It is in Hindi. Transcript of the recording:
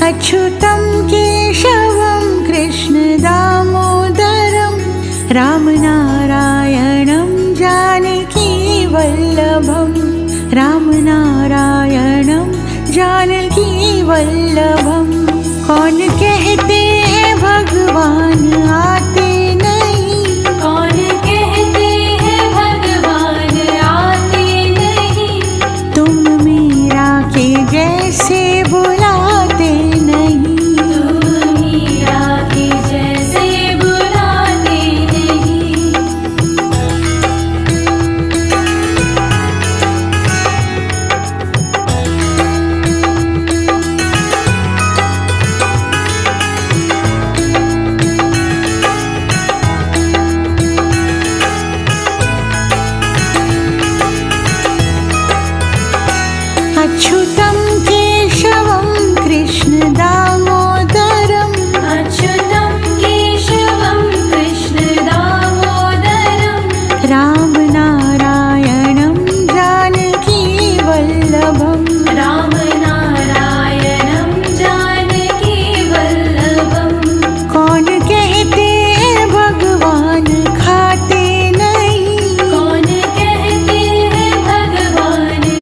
अच्युतं केशवं कृष्णदामोदरं रामनारायणं जानकीवल्लभं रामनारायणं जानकीवल्लभं। कौन कहते हैं भगवान आते नहीं, कौन कहते हैं भगवान आते नहीं, तुम मीरा के जैसे बुलाते नहीं, तुम मीरा के जैसे बुलाते नहीं। अच्युतं केशवं कृष्णदामोदरं अच्युतं केशवं कृष्णदामोदरं रामनारायणं जानकीवल्लभं रामनारायणं